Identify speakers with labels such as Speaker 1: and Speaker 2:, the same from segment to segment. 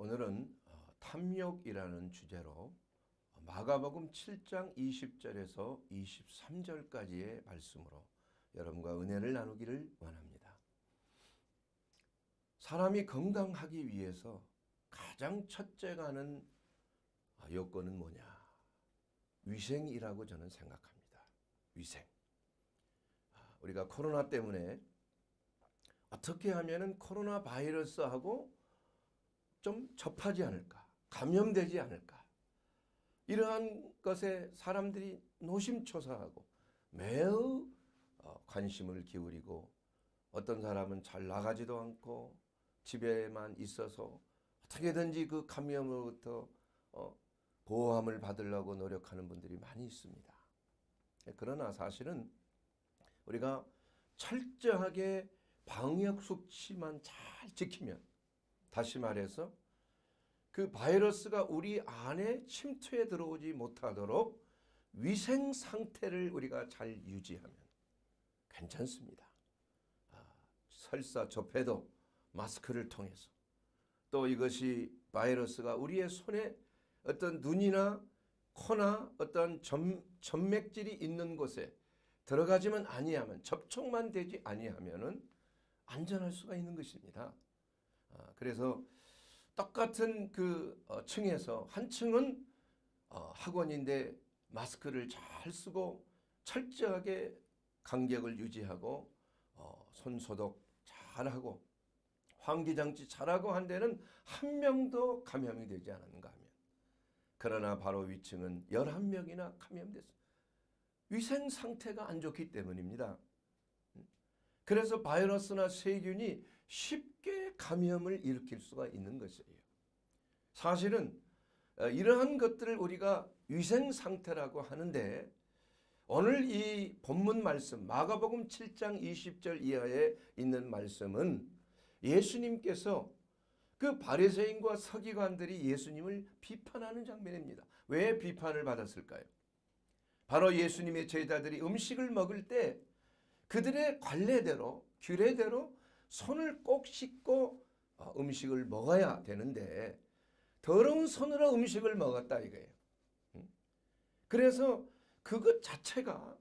Speaker 1: 오늘은 탐욕이라는 주제로 마가복음 7장 20절에서 23절까지의 말씀으로 여러분과 은혜를 나누기를 원합니다. 사람이 건강하기 위해서 가장 첫째가 하는 요건은 뭐냐? 위생이라고 저는 생각합니다. 위생. 우리가 코로나 때문에 어떻게 하면은 코로나 바이러스하고 좀 접하지 않을까? 감염되지 않을까? 이러한 것에 사람들이 노심초사하고 매우 관심을 기울이고 어떤 사람은 잘 나가지도 않고 집에만 있어서 어떻게든지 그 감염으로부터 보호함을 받으려고 노력하는 분들이 많이 있습니다. 그러나 사실은 우리가 철저하게 방역 수칙만 잘 지키면, 다시 말해서 그 바이러스가 우리 안에 침투해 들어오지 못하도록 위생 상태를 우리가 잘 유지하면 괜찮습니다. 설사 접해도 마스크를 통해서, 또 이것이 바이러스가 우리의 손에 어떤 눈이나 코나 어떤 점맥질이 있는 곳에 들어가지만 아니하면, 접촉만 되지 아니하면은 안전할 수가 있는 것입니다. 그래서 똑같은 그 층에서 한 층은 학원인데 마스크를 잘 쓰고 철저하게 간격을 유지하고 손 소독 잘하고 환기장치 잘하고 한 데는 한 명도 감염이 되지 않았는가 하면, 그러나 바로 위층은 11명이나 감염됐습니다. 위생 상태가 안 좋기 때문입니다. 그래서 바이러스나 세균이 쉽게 감염을 일으킬 수가 있는 것이에요. 사실은 이러한 것들을 우리가 위생 상태라고 하는데, 오늘 이 본문 말씀 마가복음 7장 20절 이하에 있는 말씀은 예수님께서 그 바리새인과 서기관들이 예수님을 비판하는 장면입니다. 왜 비판을 받았을까요? 바로 예수님의 제자들이 음식을 먹을 때 그들의 관례대로, 규례대로 손을 꼭 씻고 음식을 먹어야 되는데 더러운 손으로 음식을 먹었다 이거예요. 그래서 그것 자체가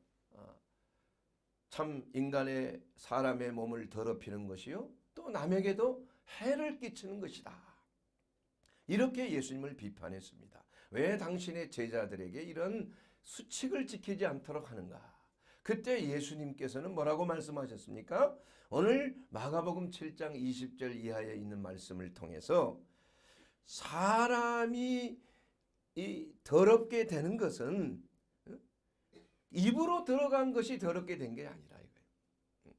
Speaker 1: 참 인간의, 사람의 몸을 더럽히는 것이요, 또 남에게도 해를 끼치는 것이다. 이렇게 예수님을 비판했습니다. 왜 당신의 제자들에게 이런 수칙을 지키지 않도록 하는가? 그때 예수님께서는 뭐라고 말씀하셨습니까? 오늘 마가복음 7장 20절 이하에 있는 말씀을 통해서 사람이 더럽게 되는 것은 입으로 들어간 것이 더럽게 된 게 아니라 이거예요.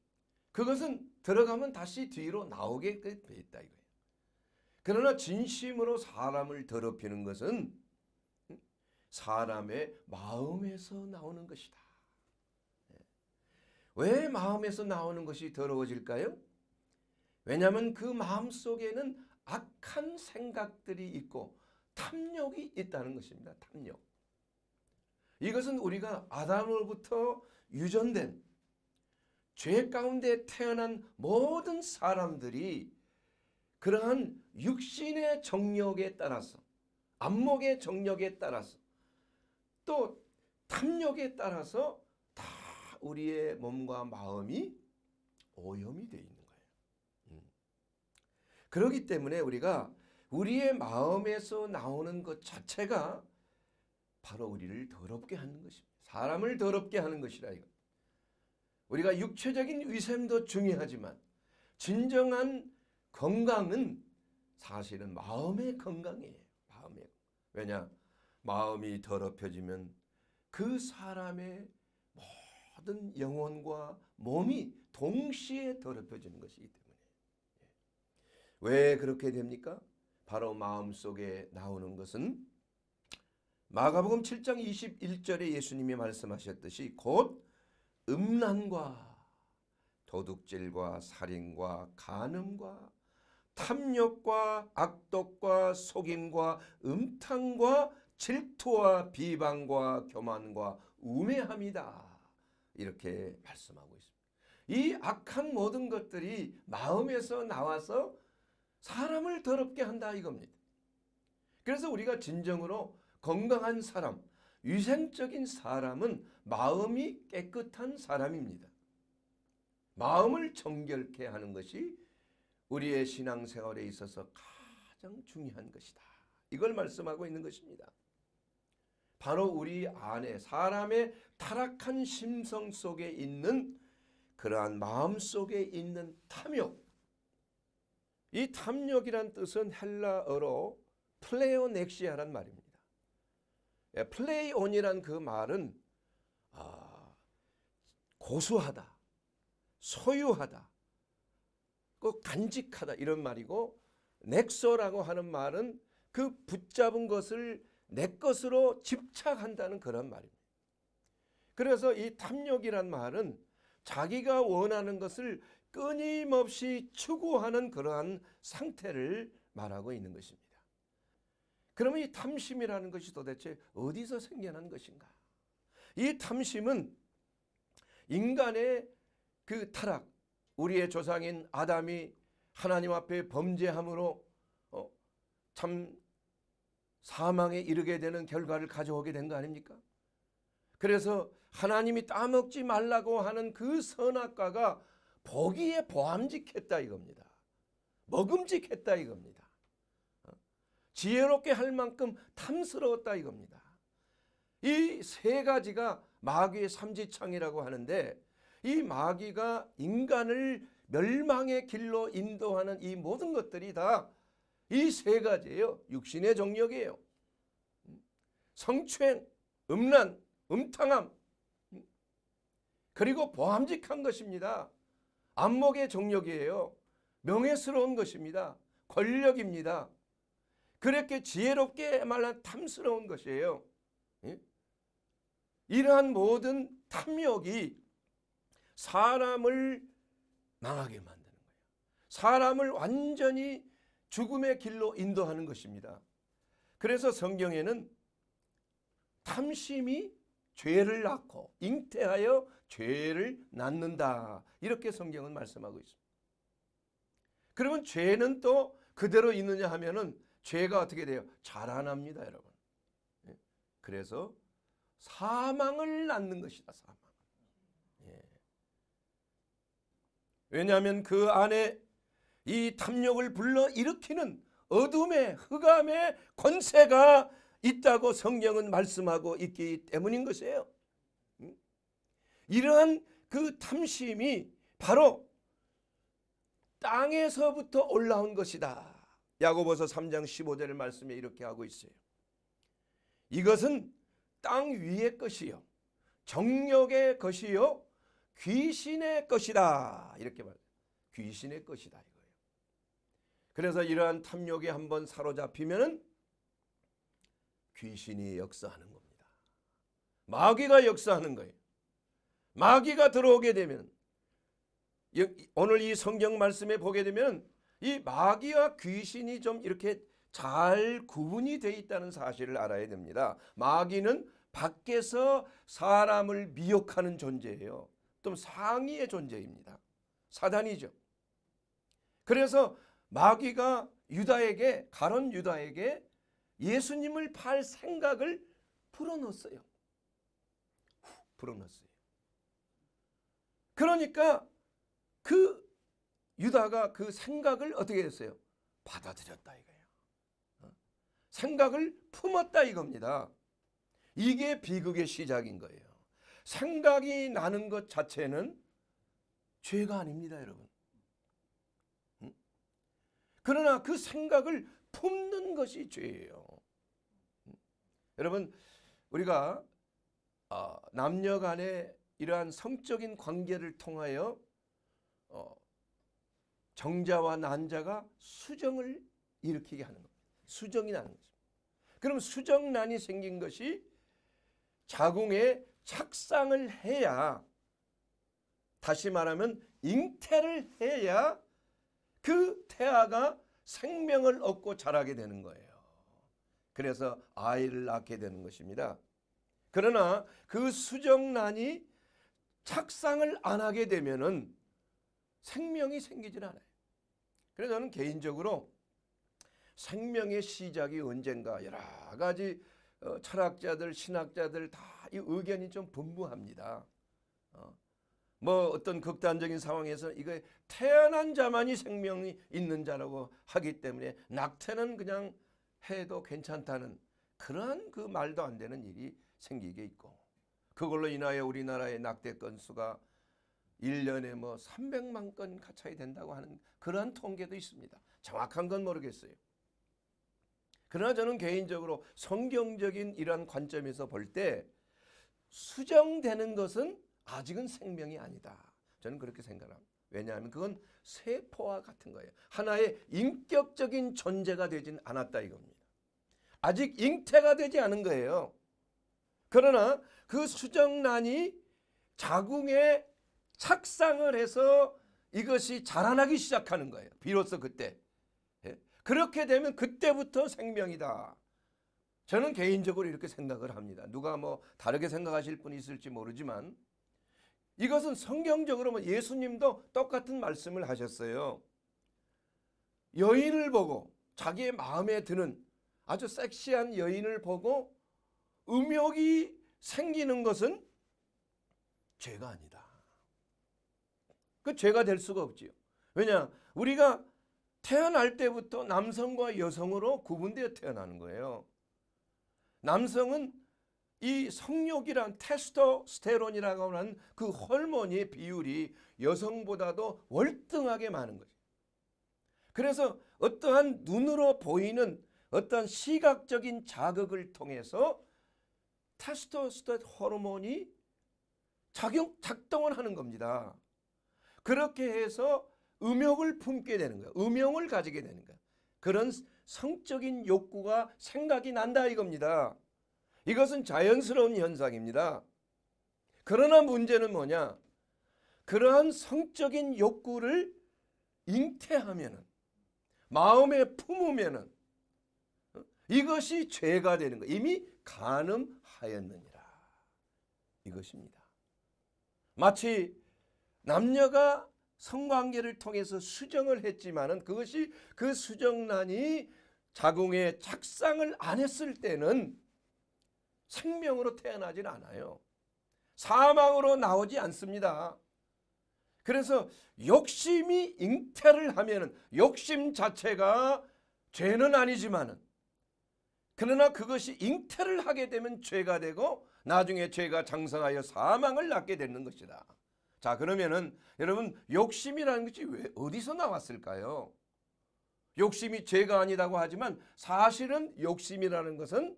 Speaker 1: 그것은 들어가면 다시 뒤로 나오게 돼 있다 이거예요. 그러나 진심으로 사람을 더럽히는 것은 사람의 마음에서 나오는 것이다. 왜 마음에서 나오는 것이 더러워질까요? 왜냐하면 그 마음 속에는 악한 생각들이 있고 탐욕이 있다는 것입니다. 탐욕. 이것은 우리가 아담으로부터 유전된 죄 가운데 태어난 모든 사람들이 그러한 육신의 정욕에 따라서, 안목의 정욕에 따라서, 또 탐욕에 따라서 다 우리의 몸과 마음이 오염이 되어 있는 거예요. 그렇기 때문에 우리가 우리의 마음에서 나오는 것 자체가 바로 우리를 더럽게 하는 것입니다. 사람을 더럽게 하는 것이라 이거. 우리가 육체적인 위생도 중요하지만 진정한 건강은 사실은 마음의 건강이에요. 마음의. 왜냐? 마음이 더럽혀지면 그 사람의 모든 영혼과 몸이 동시에 더럽혀지는 것이기 때문에. 왜 그렇게 됩니까? 바로 마음속에 나오는 것은 마가복음 7장 21절에 예수님이 말씀하셨듯이 곧 음란과 도둑질과 살인과 간음과 탐욕과 악독과 속임과 음탕과 질투와 비방과 교만과 우매함이다. 이렇게 말씀하고 있습니다. 이 악한 모든 것들이 마음에서 나와서 사람을 더럽게 한다 이겁니다. 그래서 우리가 진정으로 건강한 사람, 위생적인 사람은 마음이 깨끗한 사람입니다. 마음을 정결케 하는 것이 우리의 신앙생활에 있어서 가장 중요한 것이다. 이걸 말씀하고 있는 것입니다. 바로 우리 안에 사람의 타락한 심성 속에 있는 그러한 마음 속에 있는 탐욕. 이 탐욕이란 뜻은 헬라어로 플레오넥시아란 말입니다. 플레이온이란 그 말은 고수하다, 소유하다, 간직하다 이런 말이고, 넥소라고 하는 말은 그 붙잡은 것을 내 것으로 집착한다는 그런 말입니다. 그래서 이 탐욕이란 말은 자기가 원하는 것을 끊임없이 추구하는 그러한 상태를 말하고 있는 것입니다. 그러면 이 탐심이라는 것이 도대체 어디서 생겨난 것인가? 이 탐심은 인간의 그 타락, 우리의 조상인 아담이 하나님 앞에 범죄함으로 참 사망에 이르게 되는 결과를 가져오게 된 거 아닙니까? 그래서 하나님이 따먹지 말라고 하는 그 선악과가 보기에 보암직했다 이겁니다. 먹음직했다 이겁니다. 지혜롭게 할 만큼 탐스러웠다 이겁니다. 이 세 가지가 마귀의 삼지창이라고 하는데, 이 마귀가 인간을 멸망의 길로 인도하는 이 모든 것들이 다 이 세 가지예요. 육신의 정욕이에요. 성추행, 음란, 음탕함, 그리고 보암직한 것입니다. 안목의 정욕이에요. 명예스러운 것입니다. 권력입니다. 그렇게 지혜롭게 말한 탐스러운 것이에요. 이러한 모든 탐욕이 사람을 망하게 만드는 거예요. 사람을 완전히 죽음의 길로 인도하는 것입니다. 그래서 성경에는 탐심이 죄를 낳고 잉태하여 죄를 낳는다, 이렇게 성경은 말씀하고 있습니다. 그러면 죄는 또 그대로 있느냐 하면은 죄가 어떻게 돼요? 자라납니다, 여러분. 그래서 사망을 낳는 것이다, 사망. 왜냐하면 그 안에 이 탐욕을 불러 일으키는 어둠의 흑암의 권세가 있다고 성경은 말씀하고 있기 때문인 것이에요. 이러한 그 탐심이 바로 땅에서부터 올라온 것이다. 야고보서 3장 15절 말씀에 이렇게 하고 있어요. 이것은 땅 위의 것이요, 정욕의 것이요, 귀신의 것이다. 이렇게 말해요. 귀신의 것이다 이거예요. 그래서 이러한 탐욕에 한번 사로잡히면은 귀신이 역사하는 겁니다. 마귀가 역사하는 거예요. 마귀가 들어오게 되면, 오늘 이 성경 말씀에 보게 되면 이 마귀와 귀신이 좀 이렇게 잘 구분이 되어 있다는 사실을 알아야 됩니다. 마귀는 밖에서 사람을 미혹하는 존재예요. 또 상위의 존재입니다. 사단이죠. 그래서 마귀가 유다에게, 가론 유다에게 예수님을 팔 생각을 불어넣었어요. 불어넣었어요. 그러니까 그 유다가 그 생각을 어떻게 했어요? 받아들였다 이거예요. 생각을 품었다 이겁니다. 이게 비극의 시작인 거예요. 생각이 나는 것 자체는 죄가 아닙니다, 여러분. 그러나 그 생각을 품는 것이 죄예요. 여러분, 우리가 남녀 간의 이러한 성적인 관계를 통하여 정자와 난자가 수정을 일으키게 하는 겁니다. 수정이 나는 거죠. 그럼 수정란이 생긴 것이 자궁에 착상을 해야, 다시 말하면 잉태를 해야 그 태아가 생명을 얻고 자라게 되는 거예요. 그래서 아이를 낳게 되는 것입니다. 그러나 그 수정란이 착상을 안 하게 되면은 생명이 생기질 않아요. 그래서 저는 개인적으로 생명의 시작이 언젠가 여러 가지 철학자들, 신학자들 다 이 의견이 좀 분분합니다. 뭐 어떤 극단적인 상황에서 이거 태어난 자만이 생명이 있는 자라고 하기 때문에 낙태는 그냥 해도 괜찮다는 그런 그 말도 안 되는 일이 생기게 있고, 그걸로 인하여 우리나라의 낙태 건수가 1년에 뭐 300만 건 가차이 된다고 하는 그런 통계도 있습니다. 정확한 건 모르겠어요. 그러나 저는 개인적으로 성경적인 이러한 관점에서 볼 때 수정되는 것은 아직은 생명이 아니다. 저는 그렇게 생각합니다. 왜냐하면 그건 세포와 같은 거예요. 하나의 인격적인 존재가 되진 않았다 이겁니다. 아직 잉태가 되지 않은 거예요. 그러나 그 수정란이 자궁에 착상을 해서 이것이 자라나기 시작하는 거예요. 비로소 그때. 그렇게 되면 그때부터 생명이다. 저는 개인적으로 이렇게 생각을 합니다. 누가 뭐 다르게 생각하실 분이 있을지 모르지만 이것은 성경적으로 예수님도 똑같은 말씀을 하셨어요. 여인을 보고 자기의 마음에 드는 아주 섹시한 여인을 보고 음욕이 생기는 것은 죄가 아니다. 그 죄가 될 수가 없지요. 왜냐? 우리가 태어날 때부터 남성과 여성으로 구분되어 태어나는 거예요. 남성은 이 성욕이란 테스토스테론이라고 하는 그 호르몬의 비율이 여성보다도 월등하게 많은 거죠. 그래서 어떠한 눈으로 보이는 어떠한 시각적인 자극을 통해서 테스토스테론 호르몬이 작동을 하는 겁니다. 그렇게 해서 음욕을 품게 되는 거예요. 음욕을 가지게 되는 거예요. 그런 성적인 욕구가 생각이 난다 이겁니다. 이것은 자연스러운 현상입니다. 그러나 문제는 뭐냐? 그러한 성적인 욕구를 잉태하면은, 마음에 품으면은 이것이 죄가 되는 거예요. 이미 간음하였느니라. 이것입니다. 마치 남녀가 성관계를 통해서 수정을 했지만은 그것이 그 수정란이 자궁에 착상을 안 했을 때는 생명으로 태어나질 않아요. 사망으로 나오지 않습니다. 그래서 욕심이 잉태를 하면은 욕심 자체가 죄는 아니지만은 그러나 그것이 잉태를 하게 되면 죄가 되고 나중에 죄가 장성하여 사망을 낳게 되는 것이다. 자, 그러면은 여러분 욕심이라는 것이 왜 어디서 나왔을까요? 욕심이 죄가 아니라고 하지만 사실은 욕심이라는 것은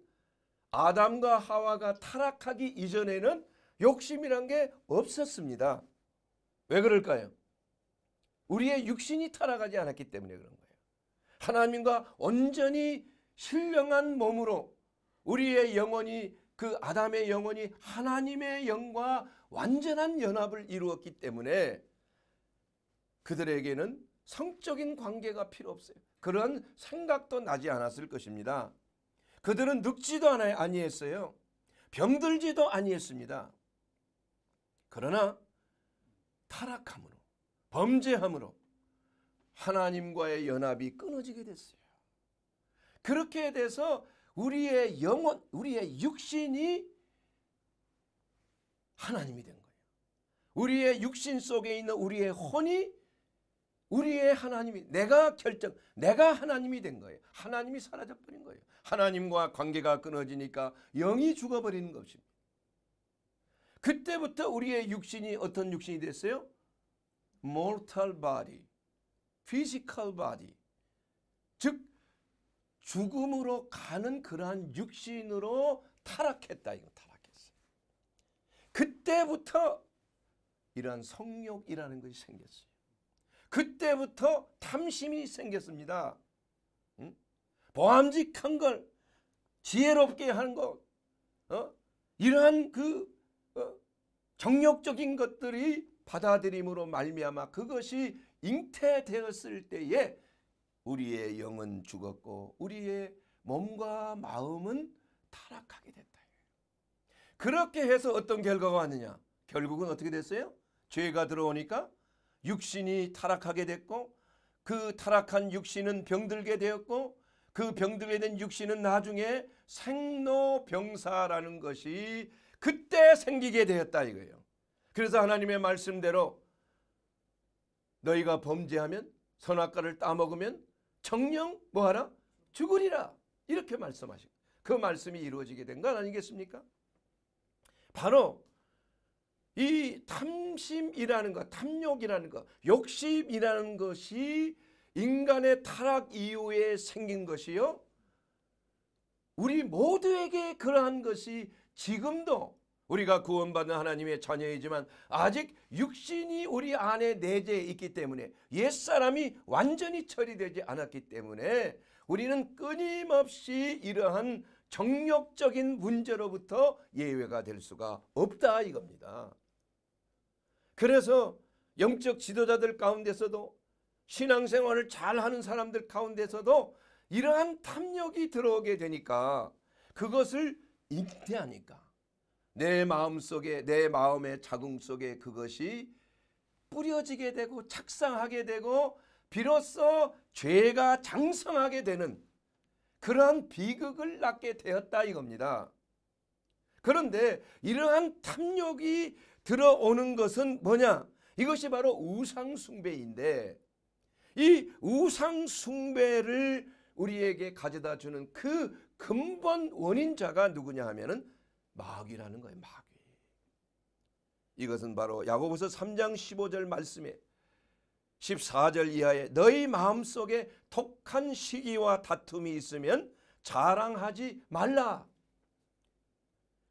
Speaker 1: 아담과 하와가 타락하기 이전에는 욕심이란 게 없었습니다. 왜 그럴까요? 우리의 육신이 타락하지 않았기 때문에 그런 거예요. 하나님과 온전히 신령한 몸으로 우리의 영혼이 그 아담의 영혼이 하나님의 영과 완전한 연합을 이루었기 때문에 그들에게는 성적인 관계가 필요 없어요. 그런 생각도 나지 않았을 것입니다. 그들은 늙지도 아니했어요. 병들지도 아니했습니다. 그러나 타락함으로, 범죄함으로 하나님과의 연합이 끊어지게 됐어요. 그렇게 돼서 우리의 영혼, 우리의 육신이 하나님이 된 거예요. 우리의 육신 속에 있는 우리의 혼이 우리의 하나님이, 내가 하나님이 된 거예요. 하나님이 사라져버린 거예요. 하나님과 관계가 끊어지니까 영이 죽어버리는 것입니다. 그때부터 우리의 육신이 어떤 육신이 됐어요? mortal body, physical body, 즉 죽음으로 가는 그러한 육신으로 타락했다. 이거 타락했어요. 그때부터 이러한 성욕이라는 것이 생겼어요. 그때부터 탐심이 생겼습니다. 보암직한 걸, 지혜롭게 하는 것, 이러한 정욕적인 것들이 받아들임으로 말미암아 그것이 잉태되었을 때에 우리의 영은 죽었고 우리의 몸과 마음은 타락하게 됐다. 그렇게 해서 어떤 결과가 왔느냐? 결국은 어떻게 됐어요? 죄가 들어오니까 육신이 타락하게 됐고 그 타락한 육신은 병들게 되었고 그 병들게 된 육신은 나중에 생로병사라는 것이 그때 생기게 되었다 이거예요. 그래서 하나님의 말씀대로 너희가 범죄하면 선악과를 따먹으면 정령 뭐하라? 죽으리라. 이렇게 말씀하시고 그 말씀이 이루어지게 된 건 아니겠습니까? 바로 이 탐심이라는 것, 탐욕이라는 것, 욕심이라는 것이 인간의 타락 이후에 생긴 것이요. 우리 모두에게 그러한 것이 지금도 우리가 구원받은 하나님의 자녀이지만 아직 육신이 우리 안에 내재해 있기 때문에 옛사람이 완전히 처리되지 않았기 때문에 우리는 끊임없이 이러한 정욕적인 문제로부터 예외가 될 수가 없다 이겁니다. 그래서 영적 지도자들 가운데서도 신앙생활을 잘하는 사람들 가운데서도 이러한 탐욕이 들어오게 되니까 그것을 잉태하니까 내 마음속에 내 마음의 자궁 속에 그것이 뿌려지게 되고 착상하게 되고 비로소 죄가 장성하게 되는 그러한 비극을 낳게 되었다 이겁니다. 그런데 이러한 탐욕이 들어오는 것은 뭐냐? 이것이 바로 우상숭배인데 이 우상숭배를 우리에게 가져다 주는 그 근본 원인자가 누구냐 하면은 마귀라는 거예요. 마귀. 이것은 바로 야고보서 3장 15절 말씀에 14절 이하에 너희 마음속에 독한 시기와 다툼이 있으면 자랑하지 말라.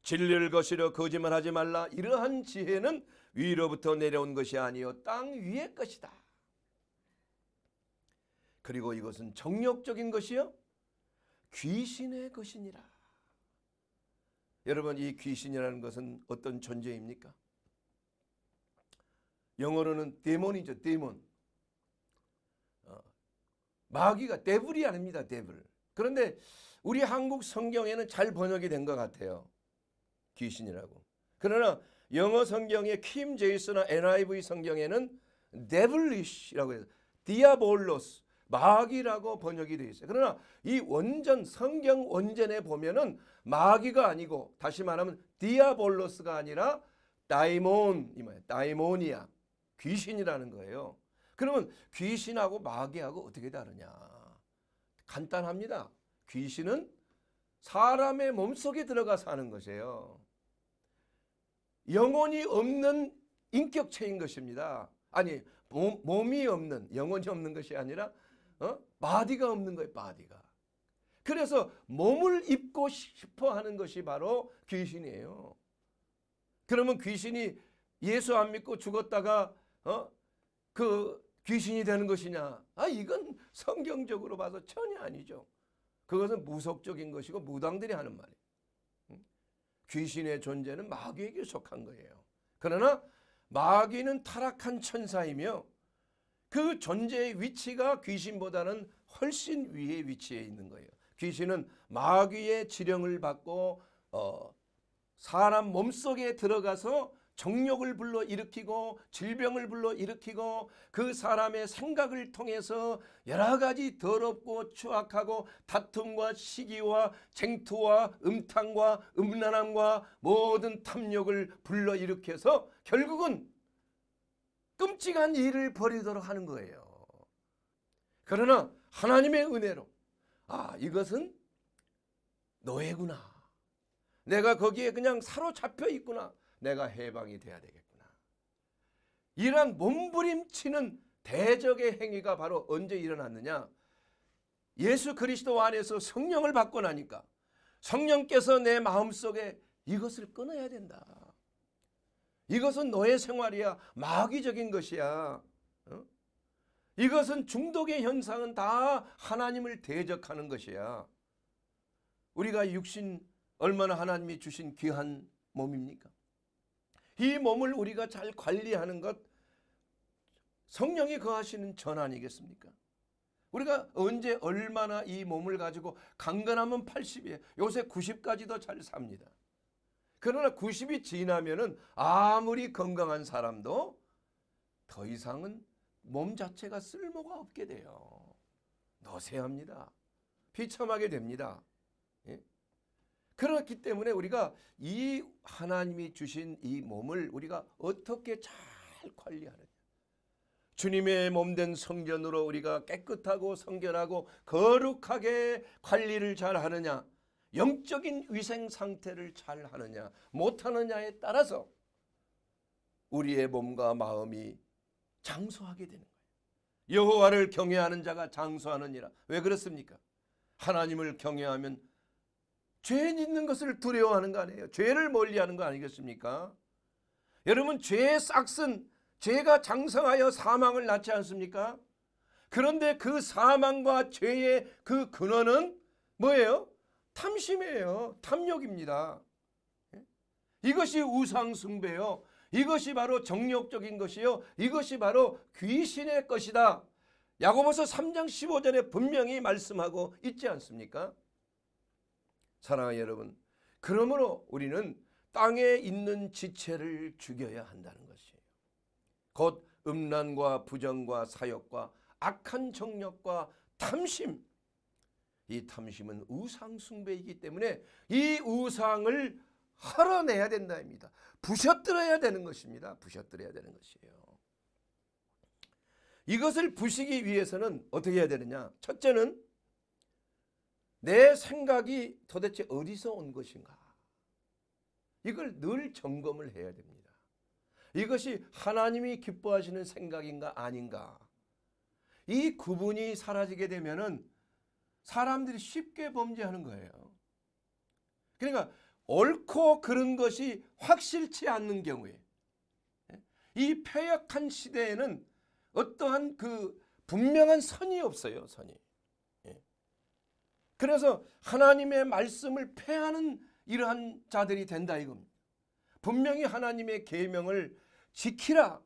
Speaker 1: 진리를 거스려 거짓말하지 말라. 이러한 지혜는 위로부터 내려온 것이 아니요 땅 위의 것이다. 그리고 이것은 정욕적인 것이요 귀신의 것이니라. 여러분, 이 귀신이라는 것은 어떤 존재입니까? 영어로는 데몬이죠. 데몬. 마귀가 데블이 아닙니다. 데블. 그런데 우리 한국 성경에는 잘 번역이 된 것 같아요. 귀신이라고. 그러나 영어 성경의 킴 제이스나 NIV 성경에는 devilish라고 해서 diabolos, 마귀라고 번역이 되어 있어요. 그러나 이 원전 성경 원전에 보면은 마귀가 아니고 다시 말하면 디아볼로스가 아니라 다이몬, 이 말이에요. 다이모니아, 귀신이라는 거예요. 그러면 귀신하고 마귀하고 어떻게 다르냐? 간단합니다. 귀신은 사람의 몸속에 들어가 사는 것이에요. 영혼이 없는 인격체인 것입니다. 아니, 몸이 없는, 영혼이 없는 것이 아니라 바디가 없는 거예요. 바디가. 그래서 몸을 입고 싶어 하는 것이 바로 귀신이에요. 그러면 귀신이 예수 안 믿고 죽었다가 그 귀신이 되는 것이냐? 이건 성경적으로 봐서 전혀 아니죠. 그것은 무속적인 것이고 무당들이 하는 말이에요. 귀신의 존재는 마귀에게 속한 거예요. 그러나 마귀는 타락한 천사이며 그 존재의 위치가 귀신보다는 훨씬 위에 위치해 있는 거예요. 귀신은 마귀의 지령을 받고 사람 몸속에 들어가서 정욕을 불러일으키고 질병을 불러일으키고 그 사람의 생각을 통해서 여러 가지 더럽고 추악하고 다툼과 시기와 쟁투와 음탕과 음란함과 모든 탐욕을 불러일으켜서 결국은 끔찍한 일을 벌이도록 하는 거예요. 그러나 하나님의 은혜로 이것은 노예구나. 내가 거기에 그냥 사로잡혀 있구나. 내가 해방이 돼야 되겠구나. 이러한 몸부림치는 대적의 행위가 바로 언제 일어났느냐? 예수 그리스도 안에서 성령을 받고 나니까 성령께서 내 마음속에 이것을 끊어야 된다. 이것은 노예 생활이야. 마귀적인 것이야. 이것은 중독의 현상은 다 하나님을 대적하는 것이야. 우리가 육신 얼마나 하나님이 주신 귀한 몸입니까? 이 몸을 우리가 잘 관리하는 것 성령이 거하시는 전 아니겠습니까? 우리가 언제 얼마나 이 몸을 가지고 강건하면 80이에요. 요새 90까지도 잘 삽니다. 그러나 90이 지나면은 아무리 건강한 사람도 더 이상은 몸 자체가 쓸모가 없게 돼요. 노쇠합니다. 비참하게 됩니다. 예? 그렇기 때문에 우리가 이 하나님이 주신 이 몸을 우리가 어떻게 잘 관리하느냐. 주님의 몸된 성전으로 우리가 깨끗하고 성결하고 거룩하게 관리를 잘 하느냐, 영적인 위생 상태를 잘 하느냐 못하느냐에 따라서 우리의 몸과 마음이 장수하게 되는 거예요. 여호와를 경외하는 자가 장수하느니라. 왜 그렇습니까? 하나님을 경외하면 죄 짓는 것을 두려워하는 거 아니에요? 죄를 멀리하는 거 아니겠습니까? 여러분, 죄의 싹슨, 죄가 장성하여 사망을 낳지 않습니까? 그런데 그 사망과 죄의 그 근원은 뭐예요? 탐심이에요. 탐욕입니다. 이것이 우상숭배요. 이것이 바로 정욕적인 것이요. 이것이 바로 귀신의 것이다. 야고보서 3장 15절에 분명히 말씀하고 있지 않습니까? 사랑하는 여러분, 그러므로 우리는 땅에 있는 지체를 죽여야 한다는 것이에요. 곧 음란과 부정과 사욕과 악한 정욕과 탐심. 이 탐심은 우상 숭배이기 때문에 이 우상을 헐어내야 된다입니다. 부셔뜨려야 되는 것입니다. 부셔뜨려야 되는 것이에요. 이것을 부시기 위해서는 어떻게 해야 되느냐? 첫째는 내 생각이 도대체 어디서 온 것인가? 이걸 늘 점검을 해야 됩니다. 이것이 하나님이 기뻐하시는 생각인가 아닌가? 이 구분이 사라지게 되면은 사람들이 쉽게 범죄하는 거예요. 그러니까 옳고 그른 것이 확실치 않는 경우에, 이 패역한 시대에는 어떠한 그 분명한 선이 없어요. 선이. 그래서 하나님의 말씀을 패하는 이러한 자들이 된다 이겁니다. 분명히 하나님의 계명을 지키라.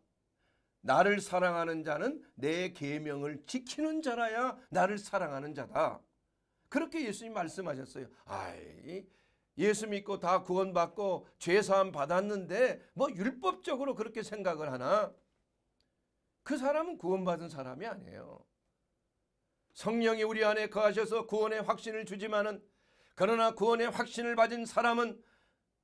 Speaker 1: 나를 사랑하는 자는 내 계명을 지키는 자라야 나를 사랑하는 자다. 그렇게 예수님 말씀하셨어요. 예수 믿고 다 구원받고 죄사함 받았는데 뭐 율법적으로 그렇게 생각을 하나? 그 사람은 구원받은 사람이 아니에요. 성령이 우리 안에 거하셔서 구원의 확신을 주지만은, 그러나 구원의 확신을 가진 사람은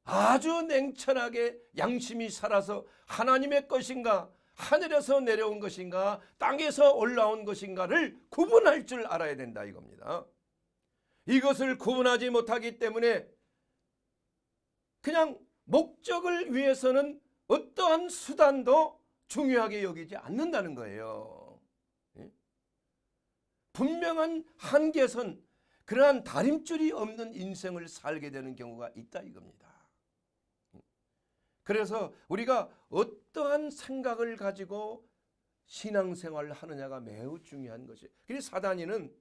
Speaker 1: 아주 냉철하게 양심이 살아서 하나님의 것인가, 하늘에서 내려온 것인가, 땅에서 올라온 것인가를 구분할 줄 알아야 된다 이겁니다. 이것을 구분하지 못하기 때문에 그냥 목적을 위해서는 어떠한 수단도 중요하게 여기지 않는다는 거예요. 분명한 한계선, 그러한 다림줄이 없는 인생을 살게 되는 경우가 있다 이겁니다. 그래서 우리가 어떠한 생각을 가지고 신앙생활을 하느냐가 매우 중요한 것이에요. 그래서 사단이는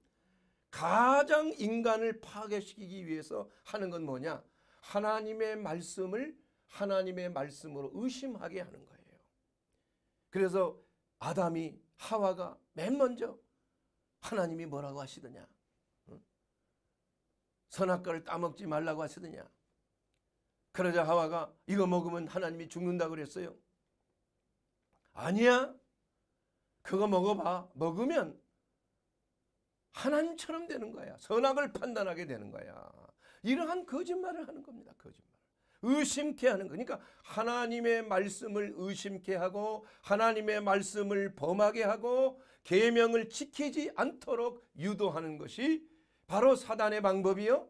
Speaker 1: 가장 인간을 파괴시키기 위해서 하는 건 뭐냐? 하나님의 말씀을 하나님의 말씀으로 의심하게 하는 거예요. 그래서 아담이, 하와가 맨 먼저 하나님이 뭐라고 하시더냐? 선악과를 따먹지 말라고 하시더냐? 그러자 하와가 이거 먹으면 하나님이 죽는다고 그랬어요. 아니야. 그거 먹어봐. 먹으면 하나님처럼 되는 거야. 선악을 판단하게 되는 거야. 이러한 거짓말을 하는 겁니다. 거짓말. 의심케 하는 거니까 하나님의 말씀을 의심케 하고 하나님의 말씀을 범하게 하고 계명을 지키지 않도록 유도하는 것이 바로 사단의 방법이요.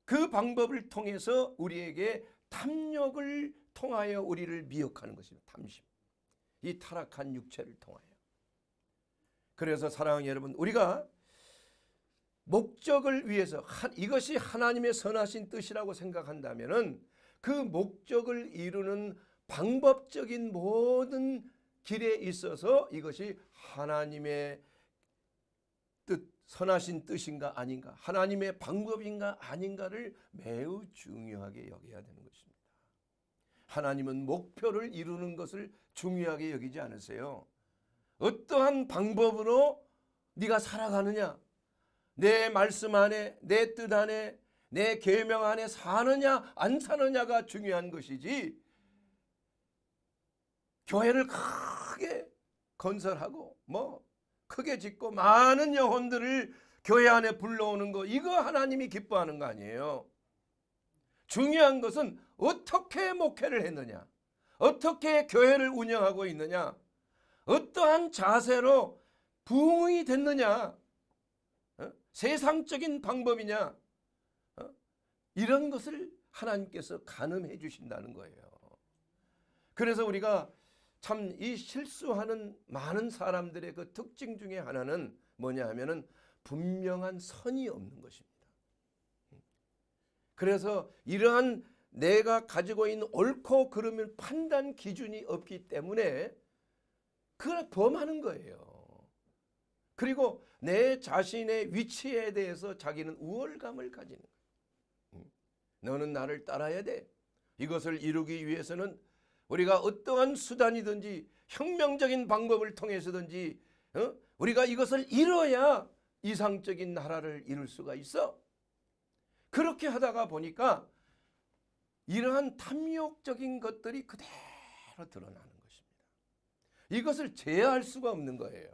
Speaker 1: 그 방법을 통해서 우리에게 탐욕을 통하여 우리를 미혹하는 것입니다. 탐심. 이 타락한 육체를 통하여. 그래서 사랑하는 여러분, 우리가 목적을 위해서 이것이 하나님의 선하신 뜻이라고 생각한다면은 그 목적을 이루는 방법적인 모든 길에 있어서 이것이 하나님의 뜻, 선하신 뜻인가 아닌가, 하나님의 방법인가 아닌가를 매우 중요하게 여겨야 되는 것입니다. 하나님은 목표를 이루는 것을 중요하게 여기지 않으세요. 어떠한 방법으로 네가 살아가느냐, 내 말씀 안에, 내 뜻 안에, 내 계명 안에 사느냐 안 사느냐가 중요한 것이지, 교회를 크게 건설하고 뭐 크게 짓고 많은 영혼들을 교회 안에 불러오는 거, 이거 하나님이 기뻐하는 거 아니에요. 중요한 것은 어떻게 목회를 했느냐, 어떻게 교회를 운영하고 있느냐, 어떠한 자세로 부흥이 됐느냐, 세상적인 방법이냐, 이런 것을 하나님께서 가늠해 주신다는 거예요. 그래서 우리가 참 이 실수하는 많은 사람들의 그 특징 중에 하나는 뭐냐 하면은 분명한 선이 없는 것입니다. 그래서 이러한 내가 가지고 있는 옳고 그름을 판단 기준이 없기 때문에 그걸 범하는 거예요. 그리고 내 자신의 위치에 대해서 자기는 우월감을 가지는 거예요. 너는 나를 따라야 돼. 이것을 이루기 위해서는 우리가 어떠한 수단이든지 혁명적인 방법을 통해서든지 우리가 이것을 이뤄야 이상적인 나라를 이룰 수가 있어. 그렇게 하다가 보니까 이러한 탐욕적인 것들이 그대로 드러나는 것입니다. 이것을 제어할 수가 없는 거예요.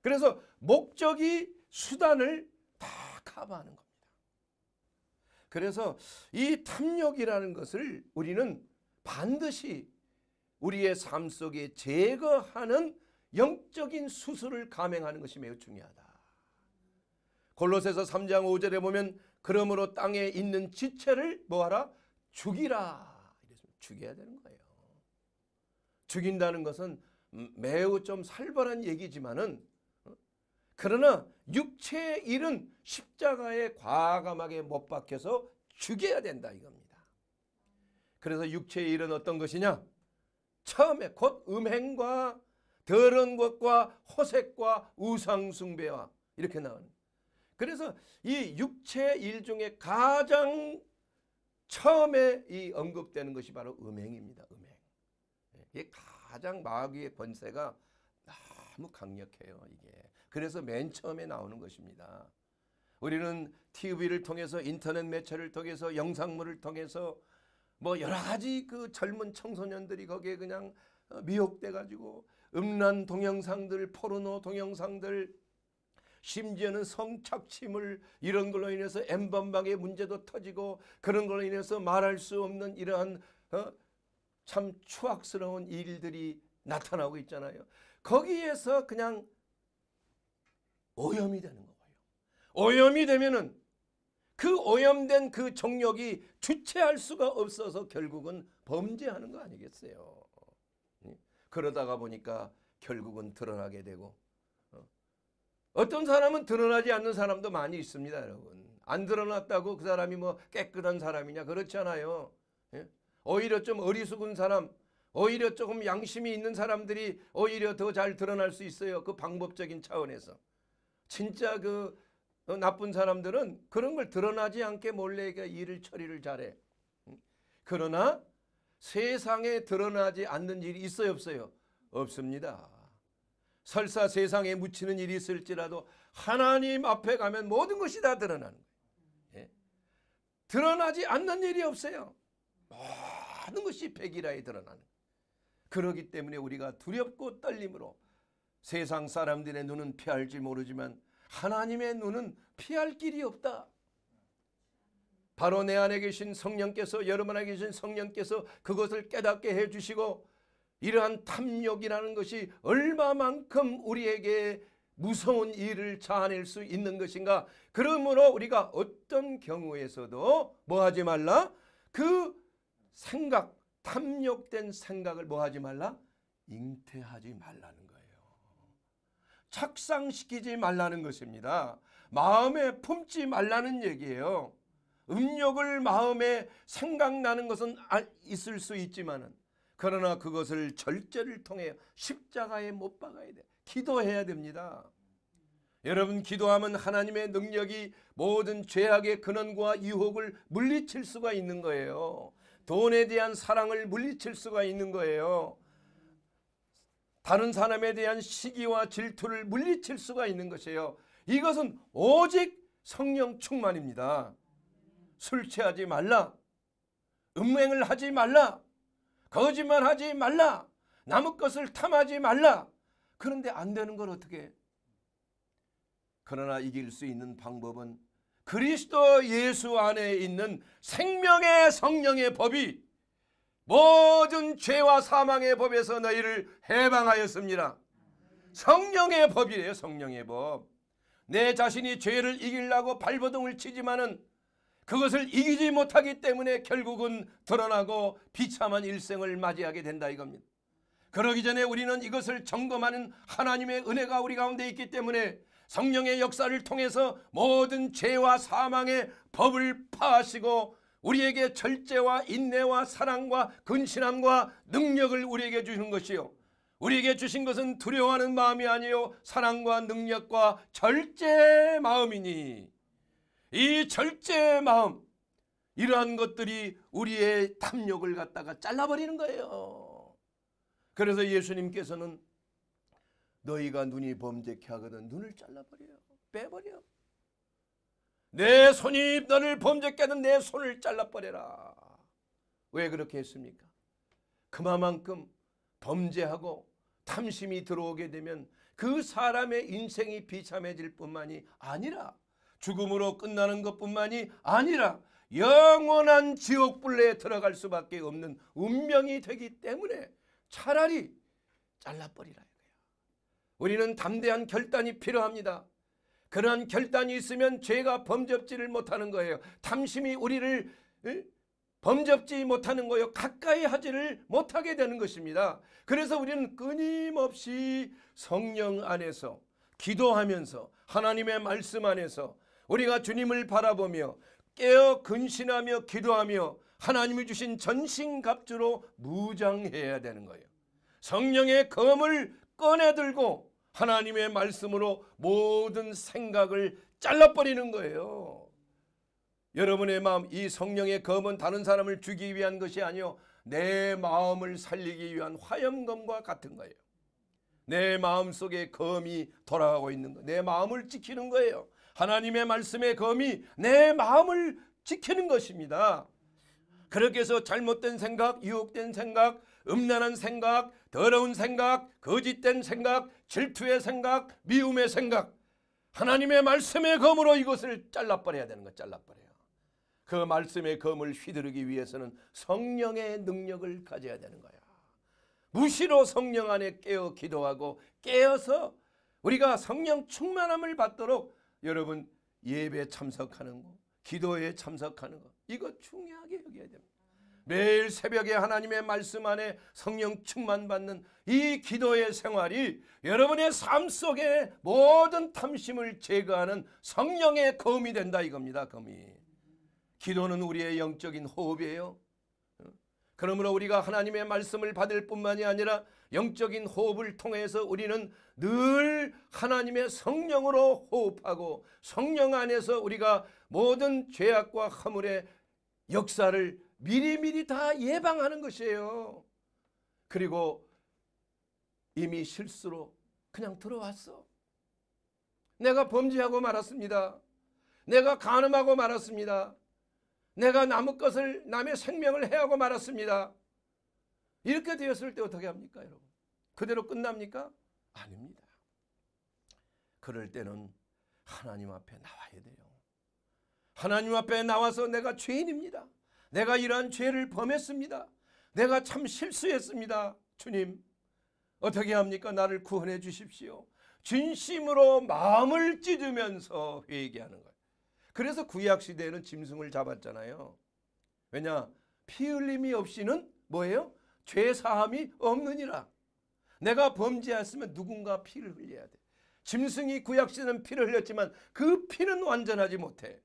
Speaker 1: 그래서 목적이 수단을 다 커버하는 겁니다. 그래서 이 탐욕이라는 것을 우리는 반드시 우리의 삶 속에 제거하는 영적인 수술을 감행하는 것이 매우 중요하다. 골로새서 3장 5절에 보면 그러므로 땅에 있는 지체를 뭐하라? 죽이라. 죽여야 되는 거예요. 죽인다는 것은 매우 좀 살벌한 얘기지만은, 그러나 육체의 일은 십자가에 과감하게 못 박혀서 죽여야 된다 이겁니다. 그래서 육체의 일은 어떤 것이냐? 처음에 곧 음행과 더러운 것과 호색과 우상숭배와 이렇게 나오는. 그래서 이 육체의 일 중에 가장 처음에 이 언급되는 것이 바로 음행입니다. 음행. 이게 가장 마귀의 권세가 너무 강력해요. 이게. 그래서 맨 처음에 나오는 것입니다. 우리는 TV를 통해서, 인터넷 매체를 통해서, 영상물을 통해서 뭐 여러 가지 그 젊은 청소년들이 거기에 그냥 미혹돼 가지고 음란 동영상들, 포르노 동영상들, 심지어는 성착취물, 이런 걸로 인해서 N번방의 문제도 터지고, 그런 걸로 인해서 말할 수 없는 이러한 참 추악스러운 일들이 나타나고 있잖아요. 거기에서 그냥 오염이 되는 거예요. 오염이 되면은 그 오염된 그 정욕이 주체할 수가 없어서 결국은 범죄하는 거 아니겠어요. 그러다가 보니까 결국은 드러나게 되고, 어떤 사람은 드러나지 않는 사람도 많이 있습니다, 여러분. 안 드러났다고 그 사람이 뭐 깨끗한 사람이냐? 그렇지 않아요. 오히려 좀 어리숙은 사람, 오히려 조금 양심이 있는 사람들이 오히려 더 잘 드러날 수 있어요. 그 방법적인 차원에서. 진짜 그 나쁜 사람들은 그런 걸 드러나지 않게 몰래 일을 처리를 잘해. 그러나 세상에 드러나지 않는 일이 있어요, 없어요? 없습니다. 설사 세상에 묻히는 일이 있을지라도 하나님 앞에 가면 모든 것이 다 드러나는 거예요. 드러나지 않는 일이 없어요. 모든 것이 백일하에 드러나는 거예요. 그렇기 때문에 우리가 두렵고 떨림으로, 세상 사람들의 눈은 피할지 모르지만 하나님의 눈은 피할 길이 없다. 바로 내 안에 계신 성령께서, 여러분 안에 계신 성령께서 그것을 깨닫게 해주시고, 이러한 탐욕이라는 것이 얼마만큼 우리에게 무서운 일을 자아낼 수 있는 것인가. 그러므로 우리가 어떤 경우에서도 뭐 하지 말라? 그 생각, 탐욕된 생각을 뭐 하지 말라? 잉태하지 말라는 거예요. 착상시키지 말라는 것입니다. 마음에 품지 말라는 얘기예요. 음욕을 마음에 생각나는 것은 있을 수 있지만은, 그러나 그것을 절제를 통해 십자가에 못 박아야 돼. 기도해야 됩니다. 여러분, 기도하면 하나님의 능력이 모든 죄악의 근원과 유혹을 물리칠 수가 있는 거예요. 돈에 대한 사랑을 물리칠 수가 있는 거예요. 다른 사람에 대한 시기와 질투를 물리칠 수가 있는 것이에요. 이것은 오직 성령 충만입니다. 술 취하지 말라, 음행을 하지 말라, 거짓말하지 말라, 남의 것을 탐하지 말라. 그런데 안 되는 걸 어떻게 해? 그러나 이길 수 있는 방법은 그리스도 예수 안에 있는 생명의 성령의 법이 모든 죄와 사망의 법에서 너희를 해방하였습니다. 성령의 법이래요. 성령의 법. 내 자신이 죄를 이기려고 발버둥을 치지만은 그것을 이기지 못하기 때문에 결국은 드러나고 비참한 일생을 맞이하게 된다 이겁니다. 그러기 전에 우리는 이것을 점검하는 하나님의 은혜가 우리 가운데 있기 때문에 성령의 역사를 통해서 모든 죄와 사망의 법을 파하시고 우리에게 절제와 인내와 사랑과 근신함과 능력을 우리에게 주시는 것이요, 우리에게 주신 것은 두려워하는 마음이 아니요 사랑과 능력과 절제 마음이니, 이 절제 마음, 이러한 것들이 우리의 탐욕을 갖다가 잘라버리는 거예요. 그래서 예수님께서는 너희가 눈이 범죄케 하거든 눈을 잘라버려요. 빼버려. 내 손이 너를 범죄케 하는 내 손을 잘라버려라. 왜 그렇게 했습니까? 그만큼 범죄하고 탐심이 들어오게 되면 그 사람의 인생이 비참해질 뿐만이 아니라 죽음으로 끝나는 것뿐만이 아니라 영원한 지옥불레에 들어갈 수밖에 없는 운명이 되기 때문에 차라리 잘라버리라. 우리는 담대한 결단이 필요합니다. 그러한 결단이 있으면 죄가 범접지를 못하는 거예요. 탐심이 우리를 범접지 못하는 거예요. 가까이 하지를 못하게 되는 것입니다. 그래서 우리는 끊임없이 성령 안에서 기도하면서 하나님의 말씀 안에서 우리가 주님을 바라보며 깨어 근신하며 기도하며 하나님이 주신 전신갑주로 무장해야 되는 거예요. 성령의 검을 꺼내들고 하나님의 말씀으로 모든 생각을 잘라버리는 거예요. 여러분의 마음, 이 성령의 검은 다른 사람을 죽이기 위한 것이 아니요 내 마음을 살리기 위한 화염검과 같은 거예요. 내 마음속에 검이 돌아가고 있는 거, 내 마음을 지키는 거예요. 하나님의 말씀의 검이 내 마음을 지키는 것입니다. 그렇게 해서 잘못된 생각, 유혹된 생각, 음란한 생각, 더러운 생각, 거짓된 생각, 질투의 생각, 미움의 생각, 하나님의 말씀의 검으로 이것을 잘라버려야 되는 거, 잘라버려요. 그 말씀의 검을 휘두르기 위해서는 성령의 능력을 가져야 되는 거야. 무시로 성령 안에 깨어 기도하고 깨어서 우리가 성령 충만함을 받도록 여러분 예배 참석하는 거, 기도에 참석하는 거, 이거 중요하게 여겨야 됩니다. 매일 새벽에 하나님의 말씀 안에 성령 충만 받는 이 기도의 생활이 여러분의 삶 속에 모든 탐심을 제거하는 성령의 검이 된다 이겁니다. 검이. 기도는 우리의 영적인 호흡이에요. 그러므로 우리가 하나님의 말씀을 받을 뿐만이 아니라 영적인 호흡을 통해서 우리는 늘 하나님의 성령으로 호흡하고 성령 안에서 우리가 모든 죄악과 허물의 역사를 미리미리 다 예방하는 것이에요. 그리고 이미 실수로 그냥 들어왔어. 내가 범죄하고 말았습니다. 내가 간음하고 말았습니다. 내가 남의 것을, 남의 생명을 해하고 말았습니다. 이렇게 되었을 때 어떻게 합니까, 여러분? 그대로 끝납니까? 아닙니다. 그럴 때는 하나님 앞에 나와야 돼요. 하나님 앞에 나와서 내가 죄인입니다. 내가 이러한 죄를 범했습니다. 내가 참 실수했습니다. 주님, 어떻게 합니까? 나를 구원해 주십시오. 진심으로 마음을 찢으면서 회개하는 거예요. 그래서 구약시대에는 짐승을 잡았잖아요. 왜냐? 피 흘림이 없이는 뭐예요? 죄사함이 없느니라. 내가 범죄했으면 누군가 피를 흘려야 돼. 짐승이 구약시대는 피를 흘렸지만 그 피는 완전하지 못해.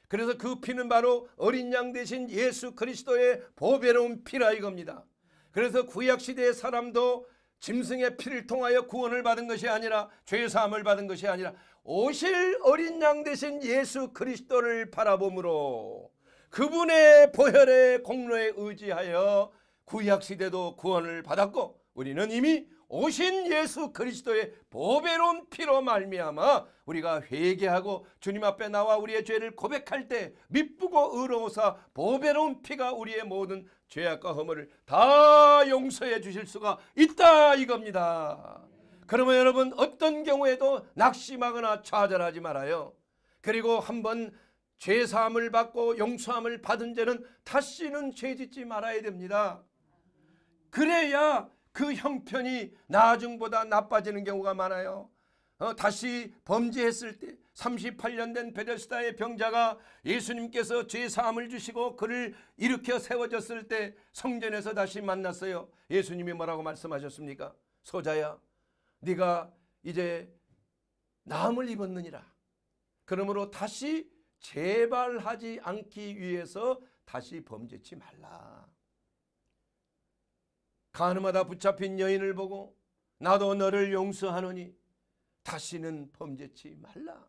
Speaker 1: 그래서 그 피는 바로 어린 양 대신 예수 그리스도의 보배로운 피라 이겁니다. 그래서 구약시대의 사람도 짐승의 피를 통하여 구원을 받은 것이 아니라, 죄사함을 받은 것이 아니라 오실 어린 양 대신 예수 그리스도를 바라봄으로 그분의 보혈의 공로에 의지하여 구약시대도 구원을 받았고, 우리는 이미 오신 예수 그리스도의 보배로운 피로 말미암아 우리가 회개하고 주님 앞에 나와 우리의 죄를 고백할 때 미쁘고 의로우사 보배로운 피가 우리의 모든 죄악과 허물을 다 용서해 주실 수가 있다 이겁니다. 그러면 여러분 어떤 경우에도 낙심하거나 좌절하지 말아요. 그리고 한번 죄사함을 받고 용서함을 받은 죄는 다시는 죄짓지 말아야 됩니다. 그래야 그 형편이 나중보다 나빠지는 경우가 많아요. 다시 범죄했을 때 38년 된 베데스다의 병자가 예수님께서 죄사함을 주시고 그를 일으켜 세워졌을 때 성전에서 다시 만났어요. 예수님이 뭐라고 말씀하셨습니까? 소자야, 네가 이제 나음을 입었느니라. 그러므로 다시 재발하지 않기 위해서 다시 범죄치 말라. 가늠하다 붙잡힌 여인을 보고 나도 너를 용서하노니 다시는 범죄치 말라.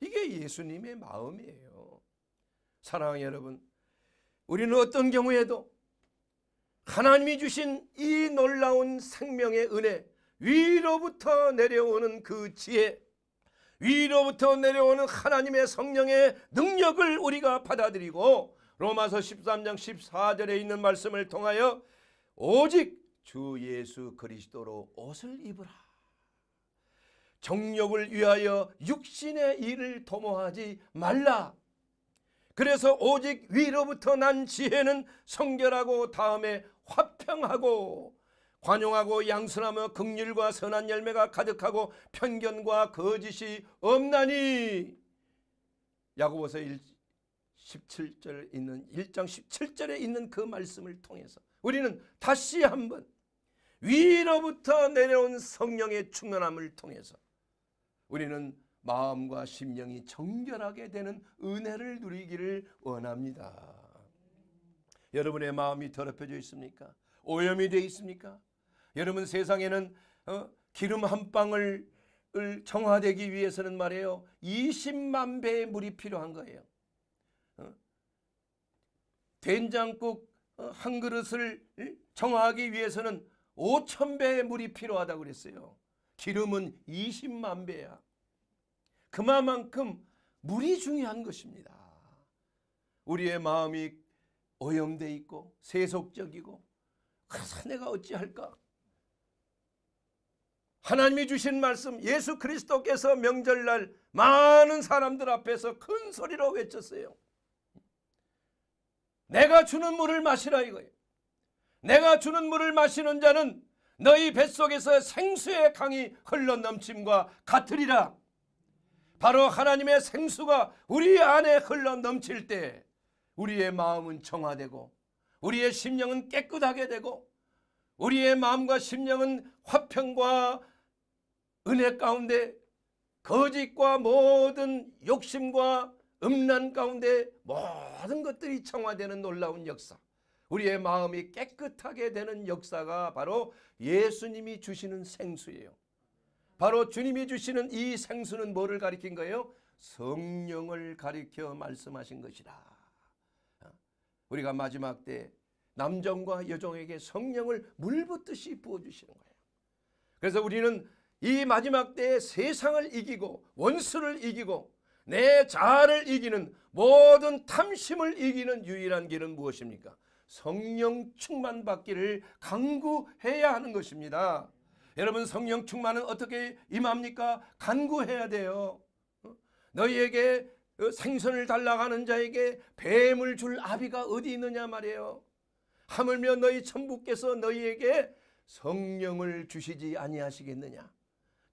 Speaker 1: 이게 예수님의 마음이에요. 사랑하는 여러분, 우리는 어떤 경우에도 하나님이 주신 이 놀라운 생명의 은혜, 위로부터 내려오는 그 지혜, 위로부터 내려오는 하나님의 성령의 능력을 우리가 받아들이고 로마서 13장 14절에 있는 말씀을 통하여 오직 주 예수 그리스도로 옷을 입으라. 정욕을 위하여 육신의 일을 도모하지 말라. 그래서 오직 위로부터 난 지혜는 성결하고 다음에 화평하고 관용하고 양선하며 긍휼과 선한 열매가 가득하고 편견과 거짓이 없나니. 야고보서 17절에 있는 1장 17절에 있는 그 말씀을 통해서 우리는 다시 한번 위로부터 내려온 성령의 충만함을 통해서 우리는 마음과 심령이 정결하게 되는 은혜를 누리기를 원합니다. 여러분의 마음이 더럽혀져 있습니까? 오염이 되어 있습니까? 여러분, 세상에는 기름 한 방울 정화되기 위해서는 말이에요 20만 배의 물이 필요한 거예요. 된장국 한 그릇을 정화하기 위해서는 5,000배의 물이 필요하다고 그랬어요. 기름은 20만 배야. 그만큼 물이 중요한 것입니다. 우리의 마음이 오염되어 있고 세속적이고 그래서 내가 어찌할까? 하나님이 주신 말씀, 예수 그리스도께서 명절날 많은 사람들 앞에서 큰 소리로 외쳤어요. 내가 주는 물을 마시라 이거예요. 내가 주는 물을 마시는 자는 너희 뱃속에서 생수의 강이 흘러넘침과 같으리라. 바로 하나님의 생수가 우리 안에 흘러넘칠 때 우리의 마음은 정화되고 우리의 심령은 깨끗하게 되고 우리의 마음과 심령은 화평과 은혜 가운데 거짓과 모든 욕심과 음란 가운데 모든 것들이 정화되는 놀라운 역사, 우리의 마음이 깨끗하게 되는 역사가 바로 예수님이 주시는 생수예요. 바로 주님이 주시는 이 생수는 뭐를 가리킨 거예요? 성령을 가리켜 말씀하신 것이다. 우리가 마지막 때 남종과 여종에게 성령을 물붓듯이 부어주시는 거예요. 그래서 우리는 이 마지막 때에 세상을 이기고 원수를 이기고 내 자아를 이기는 모든 탐심을 이기는 유일한 길은 무엇입니까? 성령 충만 받기를 간구해야 하는 것입니다. 여러분, 성령 충만은 어떻게 임합니까? 간구해야 돼요. 너희에게 생선을 달라고 하는 자에게 뱀을 줄 아비가 어디 있느냐 말이에요. 하물며 너희 천부께서 너희에게 성령을 주시지 아니하시겠느냐?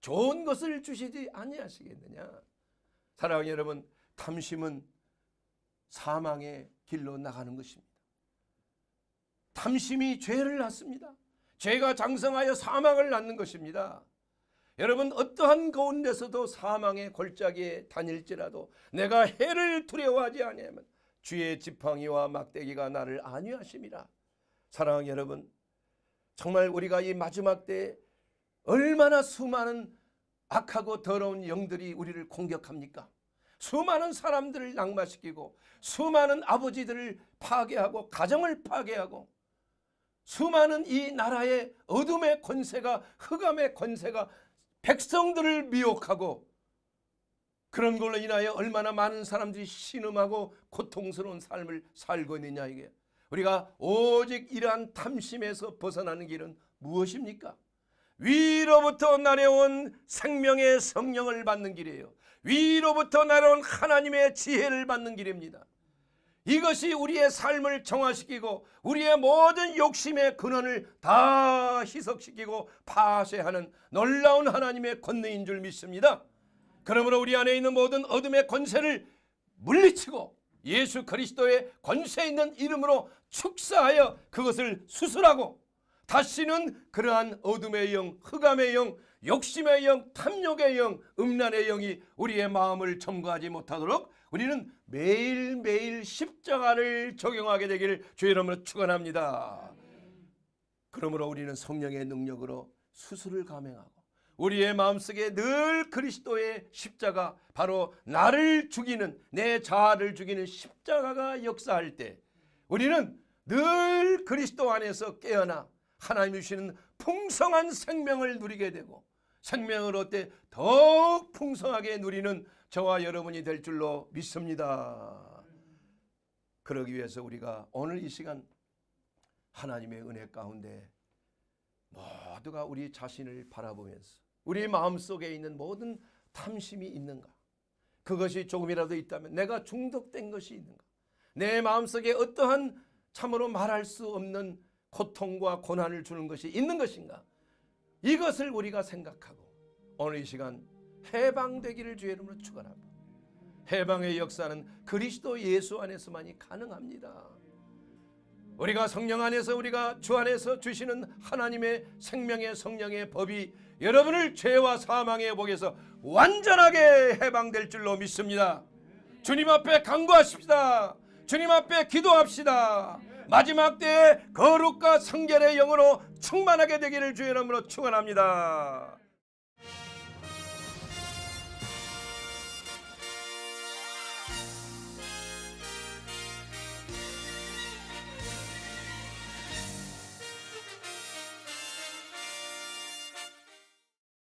Speaker 1: 좋은 것을 주시지 아니하시겠느냐? 사랑하는 여러분, 탐심은 사망의 길로 나가는 것입니다. 탐심이 죄를 낳습니다. 죄가 장성하여 사망을 낳는 것입니다. 여러분, 어떠한 가운데서도 사망의 골짜기에 다닐지라도 내가 해를 두려워하지 아니하면 주의 지팡이와 막대기가 나를 안위하심이라. 사랑하는 여러분, 정말 우리가 이 마지막 때에 얼마나 수많은 악하고 더러운 영들이 우리를 공격합니까? 수많은 사람들을 낙마시키고 수많은 아버지들을 파괴하고 가정을 파괴하고 수많은 이 나라의 어둠의 권세가, 흑암의 권세가 백성들을 미혹하고 그런 걸로 인하여 얼마나 많은 사람들이 신음하고 고통스러운 삶을 살고 있느냐. 이게 우리가 오직 이러한 탐심에서 벗어나는 길은 무엇입니까? 위로부터 내려온 생명의 성령을 받는 길이에요. 위로부터 내려온 하나님의 지혜를 받는 길입니다. 이것이 우리의 삶을 정화시키고 우리의 모든 욕심의 근원을 다 희석시키고 파쇄하는 놀라운 하나님의 권능인 줄 믿습니다. 그러므로 우리 안에 있는 모든 어둠의 권세를 물리치고 예수 그리스도의 권세 있는 이름으로 축사하여 그것을 수술하고 다시는 그러한 어둠의 영, 흑암의 영, 욕심의 영, 탐욕의 영, 음란의 영이 우리의 마음을 점거하지 못하도록 우리는 매일매일 십자가를 적용하게 되기를 주의 이름으로 축원합니다. 그러므로 우리는 성령의 능력으로 수술을 감행하고 우리의 마음속에 늘 그리스도의 십자가, 바로 나를 죽이는, 내 자아를 죽이는 십자가가 역사할 때 우리는 늘 그리스도 안에서 깨어나 하나님이 주시는 풍성한 생명을 누리게 되고 생명을 얻되 더욱 풍성하게 누리는 저와 여러분이 될 줄로 믿습니다. 그러기 위해서 우리가 오늘 이 시간 하나님의 은혜 가운데 모두가 우리 자신을 바라보면서 우리 마음속에 있는 모든 탐심이 있는가, 그것이 조금이라도 있다면 내가 중독된 것이 있는가, 내 마음속에 어떠한 참으로 말할 수 없는 고통과 고난을 주는 것이 있는 것인가, 이것을 우리가 생각하고 오늘 이 시간 해방되기를 주의 이름으로 축원합니다. 해방의 역사는 그리스도 예수 안에서만이 가능합니다. 우리가 성령 안에서, 우리가 주 안에서 주시는 하나님의 생명의 성령의 법이 여러분을 죄와 사망의 복에서 완전하게 해방될 줄로 믿습니다. 주님 앞에 간구하십시다. 주님 앞에 기도합시다. 마지막 때에 거룩과 성결의 영으로 충만하게 되기를 주의 이름으로 축원합니다.